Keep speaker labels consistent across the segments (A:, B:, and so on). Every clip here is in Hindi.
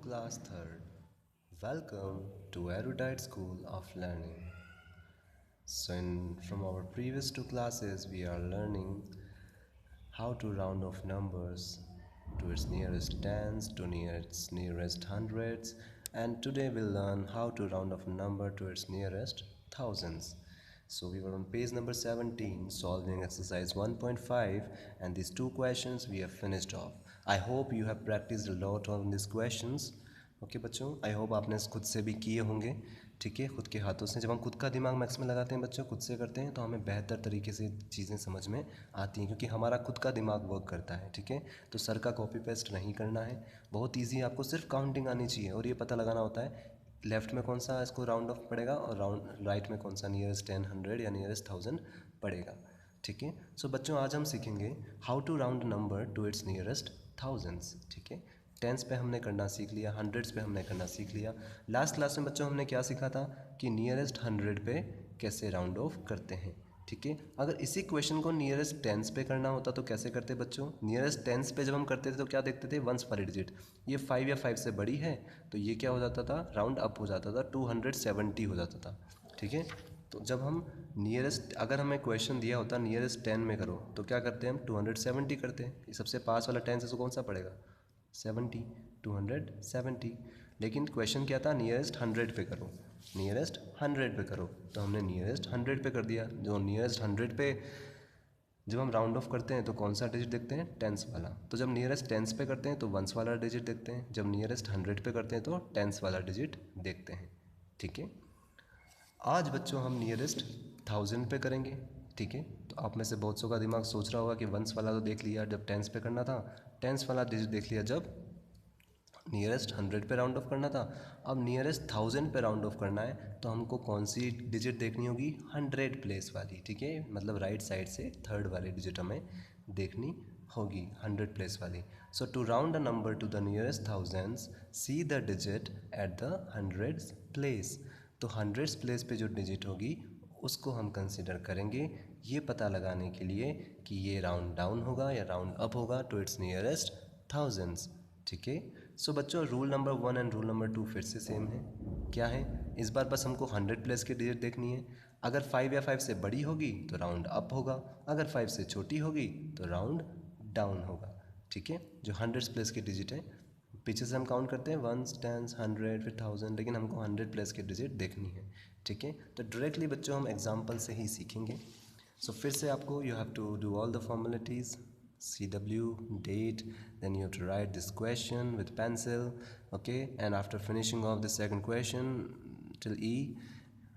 A: class 3rd. Welcome to Erudite School of Learning. From our previous two classes, we are learning how to round off numbers to its nearest tens, to its nearest hundreds, and today we'll learn how to round off a number to its nearest thousands. So we were on page number 17 solving exercise 1.5 and these two questions we have finished off. I hope you have practiced a lot on these questions. Okay बच्चों, आई होप आपने खुद से भी किए होंगे, ठीक है, खुद के हाथों से। जब हम खुद का दिमाग मैथ्स में लगाते हैं बच्चों, खुद से करते हैं, तो हमें बेहतर तरीके से चीज़ें समझ में आती हैं, क्योंकि हमारा खुद का दिमाग वर्क करता है, ठीक है। तो सर का कॉपी पेस्ट नहीं करना है, बहुत ईजी, आपको सिर्फ काउंटिंग आनी चाहिए और ये पता लगाना होता है लेफ़्ट में कौन सा इसको राउंड ऑफ पड़ेगा और राइट में कौन सा नियरेस्ट 10, 100 या नियरेस्ट 1000 पड़ेगा, ठीक है। सो बच्चों, आज हम सीखेंगे how to round number to its nearest thousands, ठीक है। टेंस पे हमने करना सीख लिया, हंड्रेड्स पे हमने करना सीख लिया। लास्ट क्लास में बच्चों हमने क्या सीखा था कि नियरेस्ट 100 पे कैसे राउंड ऑफ करते हैं, ठीक है। अगर इसी क्वेश्चन को नियरेस्ट टेंस पे करना होता तो कैसे करते बच्चों? नियरेस्ट टेंस पे जब हम करते थे तो क्या देखते थे? वंस वाली डिजिट, ये 5 या 5 से बड़ी है तो ये क्या हो जाता था? राउंड अप हो जाता था, 270 हो जाता था, ठीक है। तो जब हम नियरेस्ट, अगर हमें क्वेश्चन दिया होता नियरेस्ट 10 में करो तो क्या करते हैं हम? 270 करते हैं। ये सबसे पास वाला 10 से कौन सा पड़ेगा? 70, 270। लेकिन क्वेश्चन क्या था? नियरेस्ट 100 पे करो, नियरेस्ट 100 पे करो, तो हमने नियरेस्ट 100 पे कर दिया। जो नियरेस्ट 100 पे जब हम राउंड ऑफ करते हैं तो कौन सा डिजिट देखते हैं? टेंस वाला। तो जब नियरेस्ट टेंस पे करते हैं तो वंस वाला डिजिट देखते हैं, जब नियरेस्ट 100 पे करते हैं तो टेंस वाला डिजिट देखते हैं, ठीक है। आज बच्चों हम नियरेस्ट 1000 पे करेंगे, ठीक है। तो आप में से बहुत सौ का दिमाग सोच रहा होगा कि वंस वाला तो देख लिया जब टेंस पे करना था, टेंस वाला डिजिट देख लिया जब नियरेस्ट 100 पे राउंड ऑफ करना था, अब नियरेस्ट 1000 पे राउंड ऑफ करना है तो हमको कौन सी डिजिट देखनी होगी? 100 प्लेस वाली, ठीक है, मतलब राइट साइड से थर्ड वाली डिजिट हमें देखनी होगी, 100 प्लेस वाली। So to round a number to the nearest thousands, see the digit at the hundreds place. तो हंड्रेड्स प्लेस पे जो डिजिट होगी उसको हम कंसिडर करेंगे ये पता लगाने के लिए कि ये राउंड डाउन होगा या राउंड अप होगा टू इट्स नियरेस्ट थाउजेंड्स, ठीक है। सो बच्चों, rule number 1 and rule number 2 फिर से सेम है। क्या है? इस बार बस हमको 100 प्लेस की डिजिट देखनी है। अगर 5 या 5 से बड़ी होगी तो राउंड अप होगा, अगर 5 से छोटी होगी तो राउंड डाउन होगा, ठीक है। जो 100 प्लेस की डिजिट है, पीछे से हम काउंट करते हैं वंस, टेंस, 100, फिर 1000, लेकिन हमको 100 प्लेस की डिजिट देखनी है, ठीक है। तो डायरेक्टली बच्चों हम एग्जाम्पल से ही सीखेंगे। सो फिर से आपको you have to do all the formalities, CW, date, then you have to write this question with pencil, okay, and after finishing off the second question till E,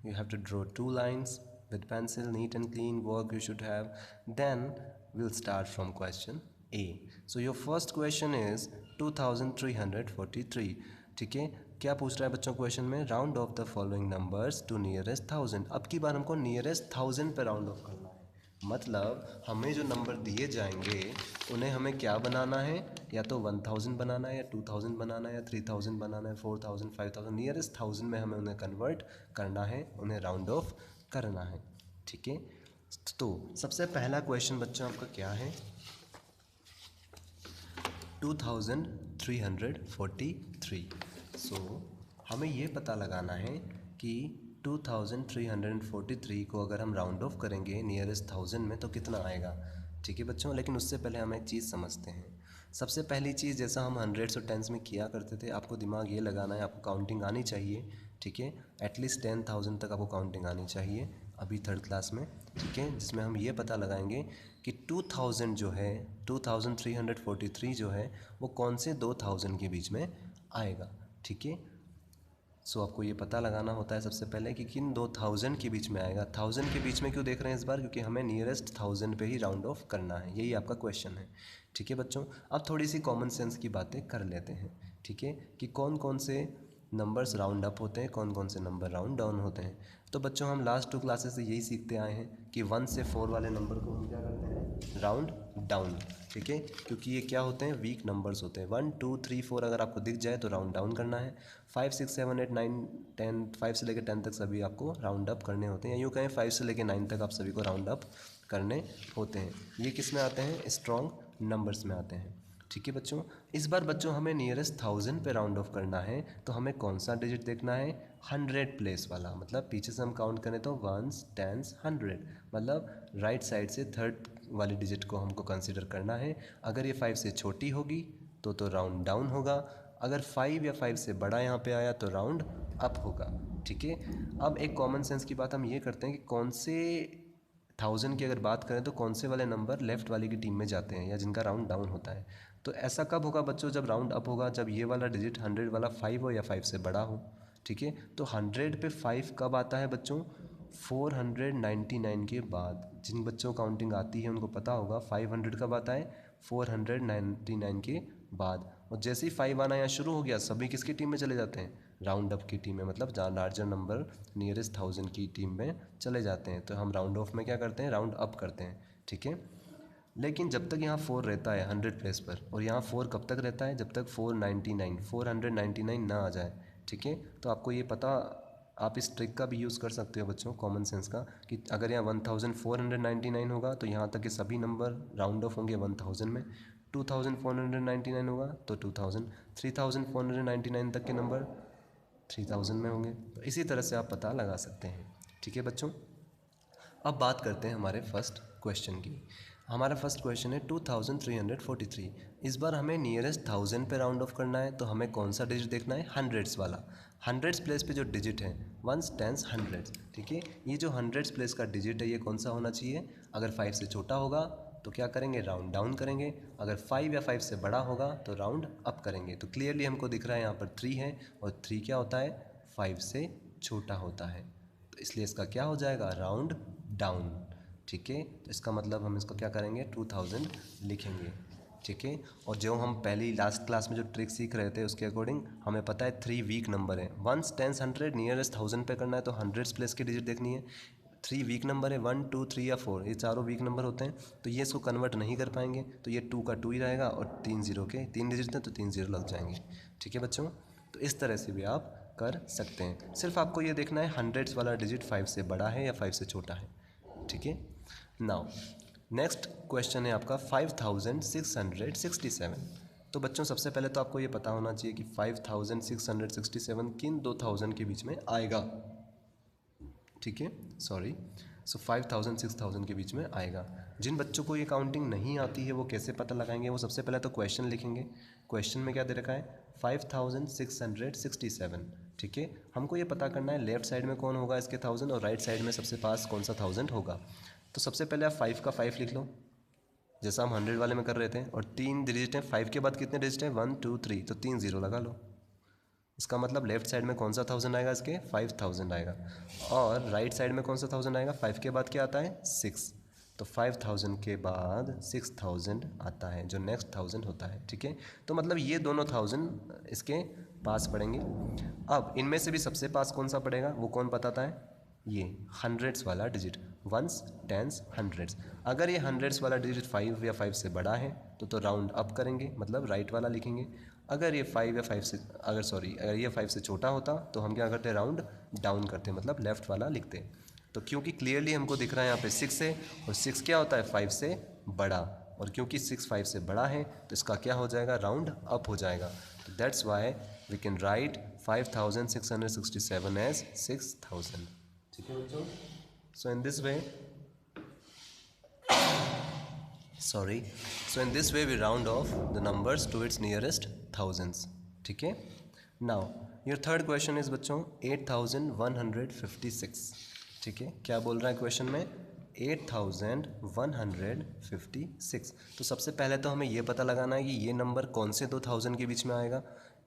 A: you have to draw 2 lines with pencil, neat and clean work you should have. Then we'll start from question A. So your first question is 2343, ठीक है। क्या पूछ रहा है बच्चों क्वेश्चन में? Round off the following numbers to nearest 1000। अब की बार हमको नियरेस्ट 1000 पे राउंड ऑफ करना है, मतलब हमें जो नंबर दिए जाएंगे उन्हें हमें क्या बनाना है? या तो 1000 बनाना है, या 2000 बनाना है, या 3000 बनाना है, 4000, 5000, नियरेस्ट 1000 में हमें उन्हें कन्वर्ट करना है, उन्हें राउंड ऑफ करना है, ठीक है। तो सबसे पहला क्वेश्चन बच्चों आपका क्या है? 2343। सो हमें ये पता लगाना है कि 2343 को अगर हम राउंड ऑफ करेंगे नियरेस्ट 1000 में तो कितना आएगा, ठीक है बच्चों। लेकिन उससे पहले हम एक चीज़ समझते हैं। सबसे पहली चीज़, जैसा हम हंड्रेड्स और टेंस में किया करते थे, आपको दिमाग ये लगाना है, आपको काउंटिंग आनी चाहिए, ठीक है। एटलीस्ट 10,000 तक आपको काउंटिंग आनी चाहिए अभी थर्ड क्लास में, ठीक है, जिसमें हम ये पता लगाएंगे कि 2000 जो है, 2343 जो है वो कौन से 2000 के बीच में आएगा, ठीक है। सो आपको ये पता लगाना होता है सबसे पहले कि किन 2000 के बीच में आएगा। 1000 के बीच में क्यों देख रहे हैं इस बार? क्योंकि हमें नियरेस्ट 1000 पे ही राउंड ऑफ करना है, यही आपका क्वेश्चन है, ठीक है बच्चों। अब थोड़ी सी कॉमन सेंस की बातें कर लेते हैं, ठीक है, कि कौन कौन से नंबर्स राउंड अप होते हैं, कौन कौन से नंबर राउंड डाउन होते हैं। तो बच्चों, हम लास्ट 2 क्लासेस से यही सीखते आए हैं कि 1 से 4 वाले नंबर को हम क्या करते हैं? राउंड डाउन, ठीक है, क्योंकि ये क्या होते हैं? वीक नंबर्स होते हैं। 1 2 3 4 अगर आपको दिख जाए तो राउंड डाउन करना है। 5 6 7 8 9 10, 5 से लेकर 10 तक सभी आपको राउंड अप करने होते हैं, या यूँ कहें 5 से लेकर 9 तक आप सभी को राउंड अप करने होते हैं। ये किस में आते हैं? स्ट्रॉन्ग नंबर्स में आते हैं, ठीक है बच्चों। इस बार बच्चों हमें नियरेस्ट 1000 पे राउंड ऑफ करना है, तो हमें कौन सा डिजिट देखना है? 100 प्लेस वाला, मतलब पीछे से हम काउंट करें तो 1s 10s 100, मतलब राइट साइड से थर्ड वाली डिजिट को हमको कंसिडर करना है। अगर ये 5 से छोटी होगी तो राउंड डाउन होगा, अगर 5 या 5 से बड़ा यहाँ पे आया तो राउंड अप होगा। ठीक है, अब एक कॉमन सेंस की बात हम ये करते हैं कि कौन से 1000 की अगर बात करें तो कौन से वाले नंबर लेफ़्ट वाले की टीम में जाते हैं या जिनका राउंड डाउन होता है। तो ऐसा कब होगा बच्चों? जब राउंड अप होगा, जब ये वाला डिजिट 100 वाला 5 हो या 5 से बड़ा हो। ठीक है, तो 100 पे 5 कब आता है बच्चों? 499 के बाद। जिन बच्चों को काउंटिंग आती है उनको पता होगा 500 कब आता है? 499 के बाद। और जैसे ही 5 आना यहाँ शुरू हो गया, सभी किसकी टीम में चले जाते हैं? राउंड अप की टीम में, मतलब जहाँ लार्जर नंबर नियरेस्ट 1000 की टीम में चले जाते हैं। तो हम राउंड ऑफ में क्या करते हैं? राउंड अप करते हैं। ठीक है, लेकिन जब तक यहाँ 4 रहता है 100 प्लेस पर, और यहाँ 4 कब तक रहता है? जब तक 499 ना आ जाए। ठीक है, तो आपको ये पता, आप इस ट्रिक का भी यूज़ कर सकते हो बच्चों, कॉमन सेंस का, कि अगर यहाँ 1499 होगा तो यहाँ तक के सभी नंबर राउंड ऑफ होंगे 1000 में। 2499 होगा तो 2000, 3499 तक के नंबर 3000 में होंगे। तो इसी तरह से आप पता लगा सकते हैं। ठीक है बच्चों, अब बात करते हैं हमारे फर्स्ट क्वेश्चन की। हमारा फर्स्ट क्वेश्चन है 2343। इस बार हमें नियरेस्ट 1000 पे राउंड ऑफ करना है, तो हमें कौन सा डिजिट देखना है? हंड्रेड्स वाला। हंड्रेड्स प्लेस पे जो डिजिट है 1s 10s 100। ठीक है, ये जो हंड्रेड्स प्लेस का डिजिट है ये कौन सा होना चाहिए? अगर 5 से छोटा होगा तो क्या करेंगे? राउंड डाउन करेंगे। अगर 5 या 5 से बड़ा होगा तो राउंड अप करेंगे। तो क्लियरली हमको दिख रहा है यहाँ पर 3 है, और 3 क्या होता है? 5 से छोटा होता है, तो इसलिए इसका क्या हो जाएगा? Round down. ठीक है, तो इसका मतलब हम इसको क्या करेंगे? 2000 लिखेंगे। ठीक है, और जो हम पहली लास्ट क्लास में जो ट्रिक सीख रहे थे उसके अकॉर्डिंग हमें पता है 3 वीक नंबर है। 1s 10s 100, नियरेस्ट 1000 पे करना है तो हंड्रेड्स प्लेस की डिजिट देखनी है। 3 वीक नंबर है, 1 2 3 या 4, ये चारों वीक नंबर होते हैं, तो ये इसको कन्वर्ट नहीं कर पाएंगे, तो ये 2 का 2 ही रहेगा, और 3 जीरो के 3 डिजिट हैं तो 3 जीरो लग जाएंगे। ठीक है बच्चों, तो इस तरह से भी आप कर सकते हैं। सिर्फ आपको ये देखना है हंड्रेड्स वाला डिजिट 5 से बड़ा है या 5 से छोटा है। ठीक है, नाउ नेक्स्ट क्वेश्चन है आपका 5667। तो बच्चों सबसे पहले तो आपको ये पता होना चाहिए कि 5667 किन 2000 के बीच में आएगा। ठीक है, सॉरी, सो 5000 6000 के बीच में आएगा। जिन बच्चों को ये काउंटिंग नहीं आती है वो कैसे पता लगाएंगे? वो सबसे पहले तो क्वेश्चन लिखेंगे। क्वेश्चन में क्या दे रखा है? 5667। ठीक है, हमको ये पता करना है लेफ्ट साइड में कौन होगा इसके 1000, और राइट साइड में सबसे पास कौन सा 1000 होगा। तो सबसे पहले आप 5 का 5 लिख लो, जैसा हम 100 वाले में कर रहे थे, और 3 डिजिट हैं 5 के बाद, कितने डिजिट हैं? 1 2 3, तो 3 जीरो लगा लो। इसका मतलब लेफ्ट साइड में कौन सा 1000 आएगा? इसके 5000 आएगा। और राइट साइड में कौन सा 1000 आएगा? 5 के बाद क्या आता है? 6, तो 5000 के बाद 6000 आता है, जो नेक्स्ट 1000 होता है। ठीक है, तो मतलब ये दोनों 1000 इसके पास पड़ेंगे। अब इनमें से भी सबसे पास कौन सा पड़ेगा वो कौन बताता है? ये हंड्रेड्स वाला डिजिट, 1s 10s 100। अगर ये हंड्रेड्स वाला डिजिट 5 या 5 से बड़ा है तो राउंड अप करेंगे, मतलब राइट वाला लिखेंगे। अगर ये 5 या 5 से अगर ये 5 से छोटा होता तो हम क्या करते? राउंड डाउन करते, मतलब लेफ़्ट वाला लिखते। तो क्योंकि क्लियरली हमको दिख रहा है यहाँ पे 6 है, और 6 क्या होता है? 5 से बड़ा, और क्योंकि 6 5 से बड़ा है तो इसका क्या हो जाएगा? राउंड अप हो जाएगा। तो that's why we can write 5667 as 6000। ठीक है बच्चों, so in this way so in this way we round off the numbers to its nearest thousands. ठीक है, now your third question is बच्चों 8156। ठीक है, क्या बोल रहा है क्वेश्चन में? 8156। तो सबसे पहले तो हमें ये पता लगाना है कि ये नंबर कौन से 2000 के बीच में आएगा?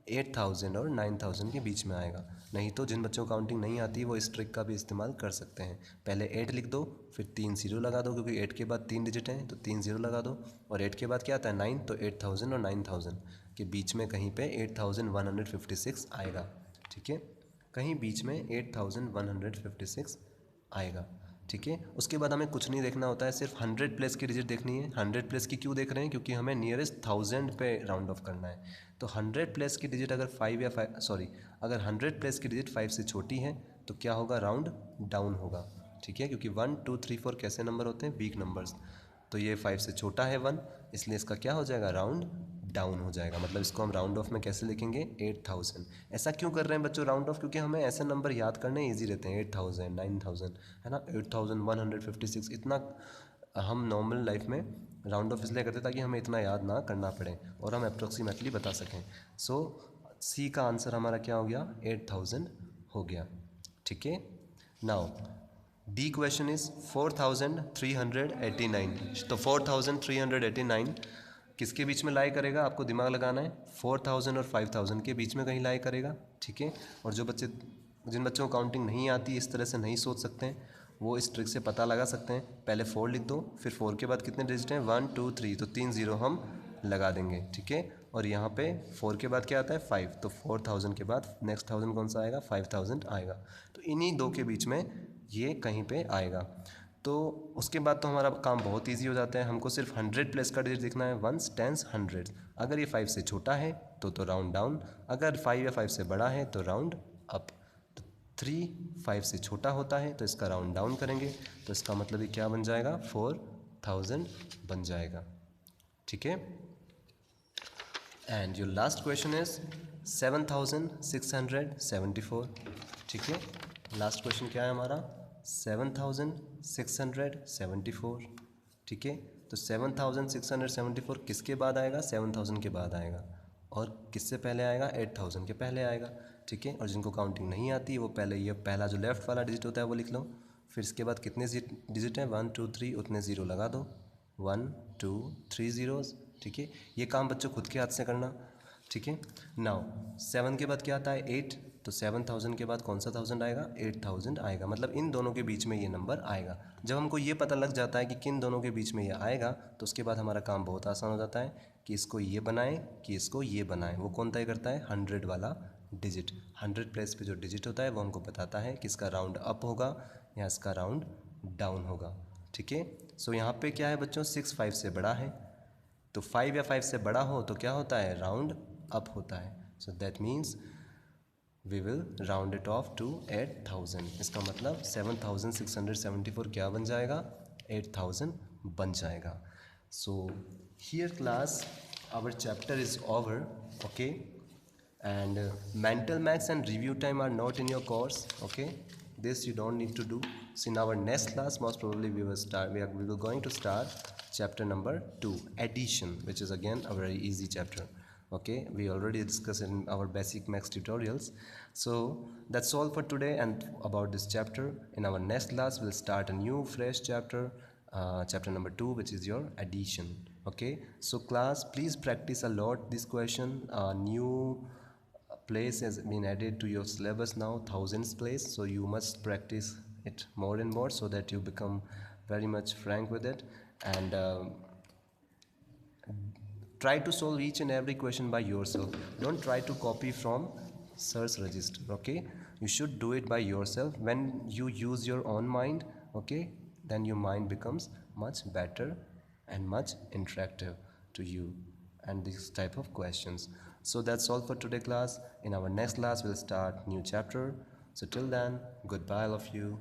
A: 8000 और 9000 के बीच में आएगा। नहीं तो जिन बच्चों को काउंटिंग नहीं आती वो इस ट्रिक का भी इस्तेमाल कर सकते हैं। पहले 8 लिख दो, फिर 3 जीरो लगा दो, क्योंकि 8 के बाद 3 डिजिट हैं तो 3 जीरो लगा दो, और 8 के बाद क्या आता है? 9, तो 8000 और 9000 के बीच में कहीं पे 8156 आएगा। ठीक है, कहीं बीच में 8156 आएगा। ठीक है, उसके बाद हमें कुछ नहीं देखना होता है, सिर्फ 100 प्लेस की डिजिट देखनी है। 100 प्लेस की क्यों देख रहे हैं? क्योंकि हमें नियरेस्ट 1000 पे राउंड ऑफ करना है। तो 100 प्लेस की डिजिट अगर 100 प्लेस की डिजिट 5 से छोटी है तो क्या होगा? राउंड डाउन होगा। ठीक है, क्योंकि 1 2 3 4 कैसे नंबर होते हैं? Weak numbers. तो ये 5 से छोटा है 1, इसलिए इसका क्या हो जाएगा? राउंड डाउन हो जाएगा। मतलब इसको हम राउंड ऑफ में कैसे लिखेंगे, 8000। ऐसा क्यों कर रहे हैं बच्चों राउंड ऑफ, क्योंकि हमें ऐसे नंबर याद करने ईजी रहते हैं। 8000, 9000 है ना, 8156, इतना हम नॉर्मल लाइफ में राउंड ऑफ इसलिए करते हैं ताकि हमें इतना याद ना करना पड़े और हम अप्रोक्सीमेटली बता सकें। सो सी का आंसर हमारा क्या हो गया, 8000 हो गया। ठीक है, नाउ डी क्वेश्चन इज 4389। तो 4389 किसके बीच में लाई करेगा, आपको दिमाग लगाना है। 4000 और 5000 के बीच में कहीं लाई करेगा। ठीक है, और जिन बच्चों को काउंटिंग नहीं आती, इस तरह से नहीं सोच सकते हैं, वो इस ट्रिक से पता लगा सकते हैं। पहले 4 लिख दो, फिर 4 के बाद कितने डिजिट हैं, 1 2 3, तो 3 0 हम लगा देंगे। ठीक है, और यहाँ पे 4 के बाद क्या आता है, 5, तो 4000 के बाद नेक्स्ट 1000 कौन सा आएगा, 5000 आएगा। तो इन्हीं दो के बीच में ये कहीं पे आएगा। तो उसके बाद तो हमारा काम बहुत इजी हो जाता है। हमको सिर्फ 100 प्लस का डिजिट लिखना है, वंस, टेंस, हंड्रेड। अगर ये 5 से छोटा है तो राउंड डाउन, अगर 5 या 5 से बड़ा है तो राउंड अप। तो 3 5 से छोटा होता है तो इसका राउंड डाउन करेंगे, तो इसका मतलब ये क्या बन जाएगा, 4000 बन जाएगा। ठीक है, and your last question is 7674। ठीक है, लास्ट क्वेश्चन क्या है हमारा, 7674। ठीक है, तो 7674 किसके बाद आएगा, 7000 के बाद आएगा, और किससे पहले आएगा, 8000 के पहले आएगा। ठीक है, और जिनको काउंटिंग नहीं आती वो पहले ये पहला जो लेफ्ट वाला डिजिट होता है वो लिख लो, फिर इसके बाद कितने डिजिट हैं, 1 2 3, उतने ज़ीरो लगा दो, 1 2 3 ज़ीरोज़। ठीक है, ये काम बच्चों खुद के हाथ से करना। ठीक है, नाउ 7 के बाद क्या आता है, 8, तो 7000 के बाद कौन सा 1000 आएगा, 8000 आएगा। मतलब इन दोनों के बीच में ये नंबर आएगा। जब हमको ये पता लग जाता है कि किन दोनों के बीच में ये आएगा, तो उसके बाद हमारा काम बहुत आसान हो जाता है कि इसको ये बनाएं कि इसको ये बनाएं। वो कौन तय करता है, 100 वाला डिजिट। 100 प्लेस पे जो डिजिट होता है वो हमको बताता है कि इसका राउंड अप होगा या इसका राउंड डाउन होगा। ठीक है, सो यहाँ पे क्या है बच्चों, 6 5 से बड़ा है, तो 5 या 5 से बड़ा हो तो क्या होता है, राउंड अप होता है। So that means we will round it off to 8000। इसका मतलब 7674 क्या बन जाएगा, 8000 बन जाएगा। So here class our chapter is over. Okay, and mental maths and review time are not in your course. Okay, this you don't need to do. So in our next class most probably we will going to start chapter number 2, addition, which is again a very easy chapter. Okay, we already discussed in our basic maths tutorials. So that's all for today and about this chapter. In our next class we'll start a new fresh chapter, chapter number 2, which is your addition. Okay, so class, please practice a lot this question. New place has been added to your syllabus now, thousands place, so you must practice it more and more so that you become very much frank with it. And try to solve each and every question by yourself. Don't try to copy from sir's register. Okay, you should do it by yourself. When you use your own mind, okay, then your mind becomes much better and much interactive to you and these type of questions. So that's all for today class. In our next class we'll start new chapter. So till then, goodbye all of you.